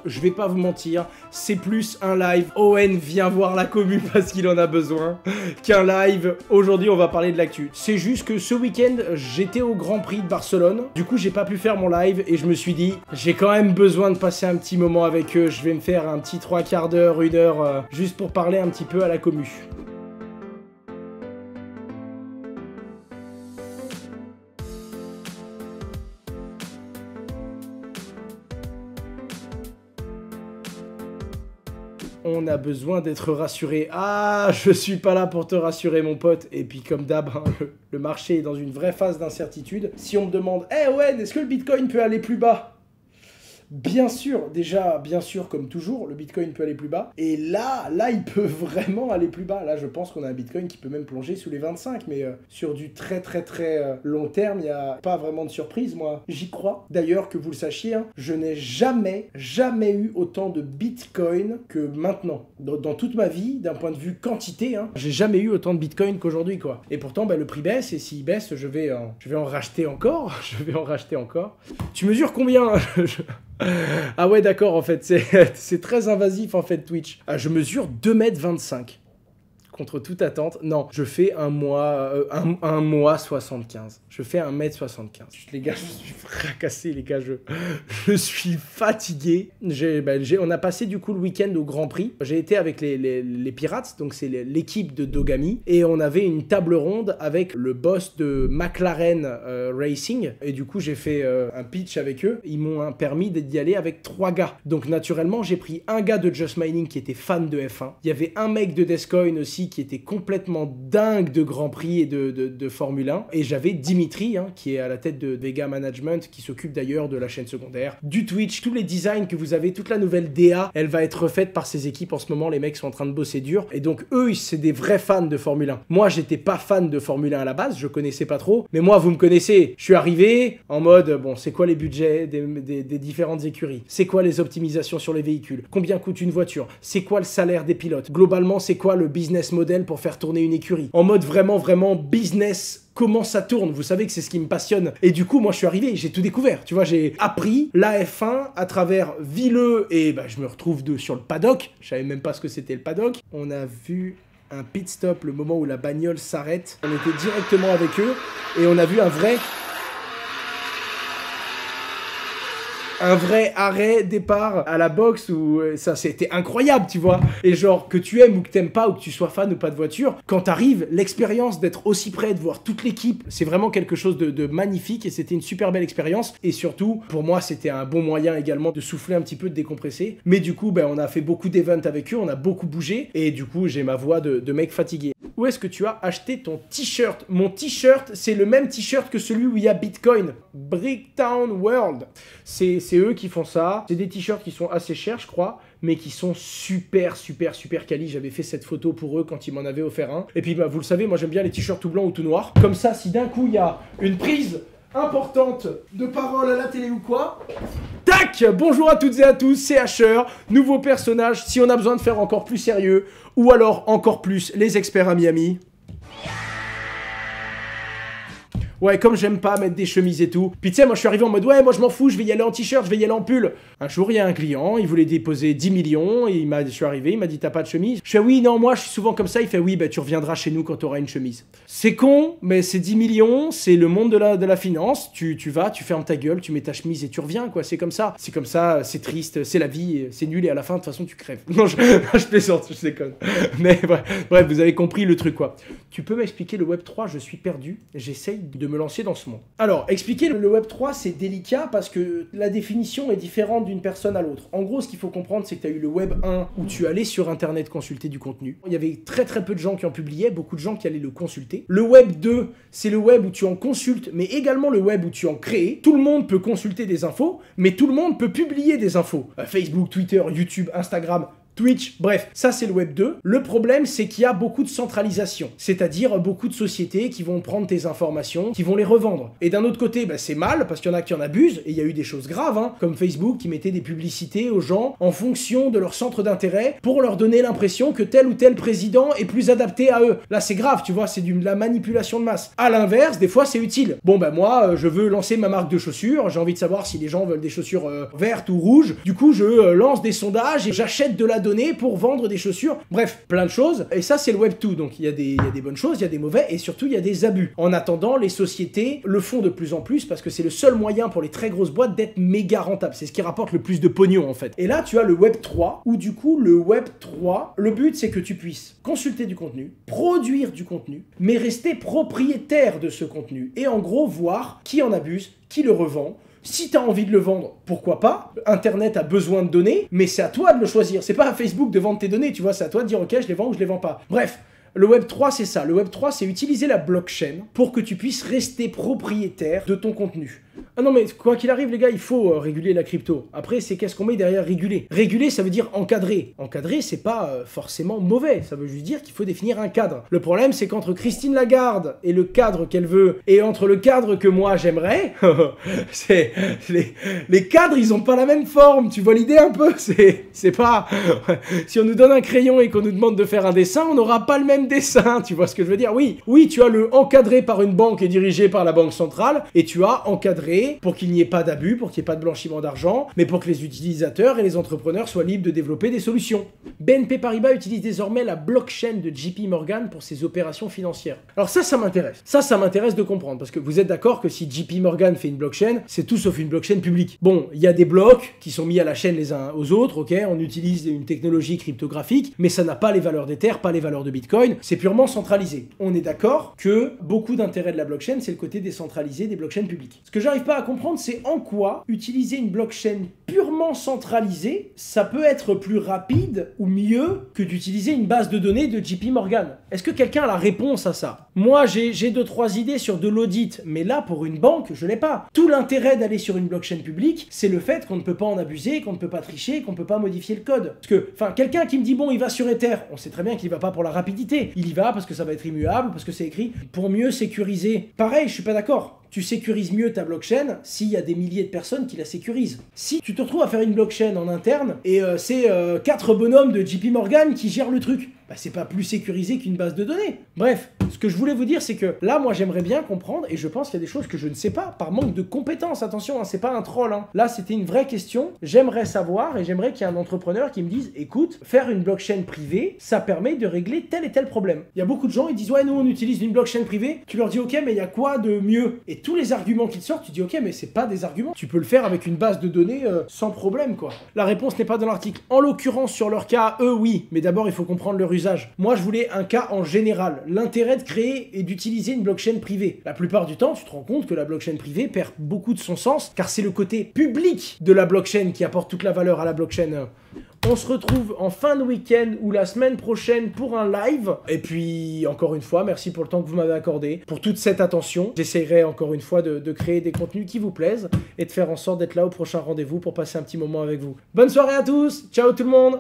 Je vais pas vous mentir, c'est plus un live Owen vient voir la commu parce qu'il en a besoin qu'un live. Aujourd'hui, on va parler de l'actu. C'est juste que ce week-end, j'étais au Grand Prix de Barcelone. Du coup, j'ai pas pu faire mon live et je me suis dit, j'ai quand même besoin de passer un petit moment avec eux. Je vais me faire un petit 3/4 d'heure, 1 heure, juste pour parler un petit peu à la commu. On a besoin d'être rassuré. Ah, je suis pas là pour te rassurer, mon pote. Et puis, comme d'hab, hein, le marché est dans une vraie phase d'incertitude. Si on me demande, ouais, est-ce que le Bitcoin peut aller plus bas ? Bien sûr, déjà, bien sûr, comme toujours, le Bitcoin peut aller plus bas. Et là, il peut vraiment aller plus bas. Là, je pense qu'on a un Bitcoin qui peut même plonger sous les 25. Mais sur du très long terme, il n'y a pas vraiment de surprise, moi. J'y crois. D'ailleurs, que vous le sachiez, hein, je n'ai jamais eu autant de Bitcoin que maintenant. Dans toute ma vie, d'un point de vue quantité, hein, j'ai jamais eu autant de Bitcoin qu'aujourd'hui, quoi. Et pourtant, le prix baisse. Et s'il baisse, je vais en racheter encore. Je vais en racheter encore. Tu mesures combien ? Ah ouais, d'accord, en fait, c'est très invasif, en fait, Twitch. Ah, je mesure 2,25 m. Contre toute attente. Non, je fais un mois 75. Je fais 1,75 m. Les gars, je suis fracassé, les gars. Je suis fatigué. On a passé, du coup, le week-end au Grand Prix. J'ai été avec les Pirates, donc c'est l'équipe de Dogami. Et on avait une table ronde avec le boss de McLaren Racing. Et du coup, j'ai fait un pitch avec eux. Ils m'ont permis d'y aller avec 3 gars. Donc, naturellement, j'ai pris un gars de Just Mining qui était fan de F1. Il y avait un mec de Descoin aussi qui était complètement dingue de Grand Prix et de Formule 1. Et j'avais Dimitri, hein, qui est à la tête de Vega Management, qui s'occupe d'ailleurs de la chaîne secondaire, du Twitch, tous les designs que vous avez, toute la nouvelle DA, elle va être refaite par ces équipes en ce moment. Les mecs sont en train de bosser dur. Et donc, eux, c'est des vrais fans de Formule 1. Moi, j'étais pas fan de Formule 1 à la base, je connaissais pas trop. Mais moi, vous me connaissez. Je suis arrivé en mode, bon, c'est quoi les budgets des différentes écuries? C'est quoi les optimisations sur les véhicules? Combien coûte une voiture? C'est quoi le salaire des pilotes? Globalement, c'est quoi le business model pour faire tourner une écurie? En mode vraiment business, comment ça tourne? Vous savez que c'est ce qui me passionne. Et du coup, moi, je suis arrivé, j'ai tout découvert. Tu vois, j'ai appris la F1 à travers Villeux et je me retrouve sur le paddock. Je savais même pas ce que c'était le paddock. On a vu un pit stop, le moment où la bagnole s'arrête. On était directement avec eux et on a vu un vrai arrêt départ à la boxe où ça c'était incroyable, tu vois. Et genre que tu aimes ou que t'aimes pas ou que tu sois fan ou pas de voiture, quand t'arrives, l'expérience d'être aussi près, de voir toute l'équipe, c'est vraiment quelque chose de magnifique et c'était une super belle expérience. Et surtout, pour moi, c'était un bon moyen également de souffler un petit peu, de décompresser. Mais du coup, on a fait beaucoup d'events avec eux, on a beaucoup bougé et du coup, j'ai ma voix de mec fatigué. Où est-ce que tu as acheté ton t-shirt? Mon t-shirt, c'est le même t-shirt que celui où il y a Bitcoin. Bricktown World. C'est eux qui font ça. C'est des t-shirts qui sont assez chers, je crois, mais qui sont super quali. J'avais fait cette photo pour eux quand ils m'en avaient offert un. Et puis, vous le savez, moi, j'aime bien les t-shirts tout blancs ou tout noirs. Comme ça, si d'un coup, il y a une prise importante de parole à la télé ou quoi... Tac! Bonjour à toutes et à tous, c'est Asher, nouveau personnage, si on a besoin de faire encore plus sérieux, ou alors encore plus les experts à Miami. Ouais, comme j'aime pas mettre des chemises et tout. Puis tu sais, moi je suis arrivé en mode, ouais, moi je m'en fous, je vais y aller en t-shirt, je vais y aller en pull. Un jour, il y a un client, il voulait déposer 10 millions, et je suis arrivé, il m'a dit, t'as pas de chemise? Je fais, oui, non, moi je suis souvent comme ça. Il fait, oui, tu reviendras chez nous quand t'auras une chemise. C'est con, mais c'est 10 millions, c'est le monde de la finance. Tu vas, tu fermes ta gueule, tu mets ta chemise et tu reviens, quoi. C'est comme ça, c'est triste, c'est la vie, c'est nul, et à la fin, de toute façon, tu crèves. Non, je plaisante, je déconne. Mais bref, vous avez compris le truc, quoi. Tu peux m'expliquer le Web3? Je suis perdu, j'essaye de me lancer dans ce monde. Alors, expliquer le Web3, c'est délicat parce que la définition est différente d'une personne à l'autre. En gros, ce qu'il faut comprendre, c'est que tu as eu le Web 1 où tu allais sur Internet consulter du contenu. Il y avait très peu de gens qui en publiaient, beaucoup de gens qui allaient le consulter. Le Web 2, c'est le web où tu en consultes, mais également le web où tu en crées. Tout le monde peut consulter des infos, mais tout le monde peut publier des infos. Facebook, Twitter, YouTube, Instagram, Twitch, bref, ça c'est le Web 2. Le problème, c'est qu'il y a beaucoup de centralisation, c'est-à-dire beaucoup de sociétés qui vont prendre tes informations, qui vont les revendre. Et d'un autre côté, bah, c'est mal, parce qu'il y en a qui en abusent, et il y a eu des choses graves, hein, comme Facebook qui mettait des publicités aux gens en fonction de leur centre d'intérêt pour leur donner l'impression que tel ou tel président est plus adapté à eux. Là, c'est grave, tu vois, c'est de la manipulation de masse. À l'inverse, des fois, c'est utile. Bon, bah moi, je veux lancer ma marque de chaussures, j'ai envie de savoir si les gens veulent des chaussures vertes ou rouges. Du coup, je lance des sondages et j'achète de la donnée pour vendre des chaussures. Bref, plein de choses. Et ça, c'est le Web 2. Donc, il y a des bonnes choses, il y a des mauvais, et surtout, il y a des abus. En attendant, les sociétés le font de plus en plus parce que c'est le seul moyen pour les très grosses boîtes d'être méga rentable. C'est ce qui rapporte le plus de pognon, en fait. Et là, tu as le Web 3, où du coup, le Web 3, le but, c'est que tu puisses consulter du contenu, produire du contenu, mais rester propriétaire de ce contenu. Et en gros, voir qui en abuse, qui le revend. Si t'as envie de le vendre, pourquoi pas? Internet a besoin de données, mais c'est à toi de le choisir. C'est pas à Facebook de vendre tes données, tu vois, c'est à toi de dire ok, je les vends ou je les vends pas. Bref. Le Web 3, c'est ça. Le Web 3, c'est utiliser la blockchain pour que tu puisses rester propriétaire de ton contenu. Ah non, mais quoi qu'il arrive, les gars, il faut réguler la crypto. Après, c'est qu'est-ce qu'on met derrière réguler? Réguler, ça veut dire encadrer. Encadrer, c'est pas forcément mauvais. Ça veut juste dire qu'il faut définir un cadre. Le problème, c'est qu'entre Christine Lagarde et le cadre qu'elle veut, et entre le cadre que moi j'aimerais, c'est les cadres, ils ont pas la même forme. Tu vois l'idée un peu? C'est pas... Si on nous donne un crayon et qu'on nous demande de faire un dessin, on n'aura pas le même dessin. Tu vois ce que je veux dire? Oui, tu as le encadré par une banque et dirigé par la banque centrale, et tu as encadré pour qu'il n'y ait pas d'abus, pour qu'il n'y ait pas de blanchiment d'argent, mais pour que les utilisateurs et les entrepreneurs soient libres de développer des solutions. BNP Paribas utilise désormais la blockchain de JP Morgan pour ses opérations financières. Alors ça m'intéresse. Ça m'intéresse de comprendre, parce que vous êtes d'accord que si JP Morgan fait une blockchain, c'est tout sauf une blockchain publique. Bon, il y a des blocs qui sont mis à la chaîne les uns aux autres, ok, on utilise une technologie cryptographique, mais ça n'a pas les valeurs d'Ether, pas les valeurs de Bitcoin, c'est purement centralisé. On est d'accord que beaucoup d'intérêt de la blockchain, c'est le côté décentralisé des blockchains publiques. Ce que j'arrive pas à comprendre, c'est en quoi utiliser une blockchain purement centralisée, ça peut être plus rapide ou mieux que d'utiliser une base de données de JP Morgan. Est-ce que quelqu'un a la réponse à ça? Moi, j'ai 2-3 idées sur de l'audit, mais là, pour une banque, je l'ai pas. Tout l'intérêt d'aller sur une blockchain publique, c'est le fait qu'on ne peut pas en abuser, qu'on ne peut pas tricher, qu'on ne peut pas modifier le code. Parce que, quelqu'un qui me dit, bon, il va sur Ether, on sait très bien qu'il va pas pour la rapidité. Il y va parce que ça va être immuable, parce que c'est écrit pour mieux sécuriser. Pareil, je suis pas d'accord. Tu sécurises mieux ta blockchain s'il y a des milliers de personnes qui la sécurisent. Si tu te retrouves à faire une blockchain en interne et c'est 4 bonhommes de JP Morgan qui gèrent le truc, bah c'est pas plus sécurisé qu'une base de données. Bref, ce que je voulais vous dire, c'est que là, moi, j'aimerais bien comprendre, et je pense qu'il y a des choses que je ne sais pas, par manque de compétences. Attention, hein, c'est pas un troll. Hein. Là, c'était une vraie question. J'aimerais savoir, et j'aimerais qu'il y ait un entrepreneur qui me dise, écoute, faire une blockchain privée, ça permet de régler tel et tel problème. Il y a beaucoup de gens, ils disent, ouais, nous, on utilise une blockchain privée. Tu leur dis, ok, mais il y a quoi de mieux? Et tous les arguments qu'ils sortent, tu dis, ok, mais c'est pas des arguments. Tu peux le faire avec une base de données sans problème, quoi. La réponse n'est pas dans l'article. En l'occurrence, sur leur cas, eux, oui. Mais d'abord, il faut comprendre leur usage. Moi, je voulais un cas en général. L'intérêt de créer et d'utiliser une blockchain privée. La plupart du temps, tu te rends compte que la blockchain privée perd beaucoup de son sens, car c'est le côté public de la blockchain qui apporte toute la valeur à la blockchain. On se retrouve en fin de week-end ou la semaine prochaine pour un live. Et puis, encore une fois, merci pour le temps que vous m'avez accordé, pour toute cette attention. J'essaierai encore une fois de créer des contenus qui vous plaisent et de faire en sorte d'être là au prochain rendez-vous pour passer un petit moment avec vous. Bonne soirée à tous. Ciao tout le monde.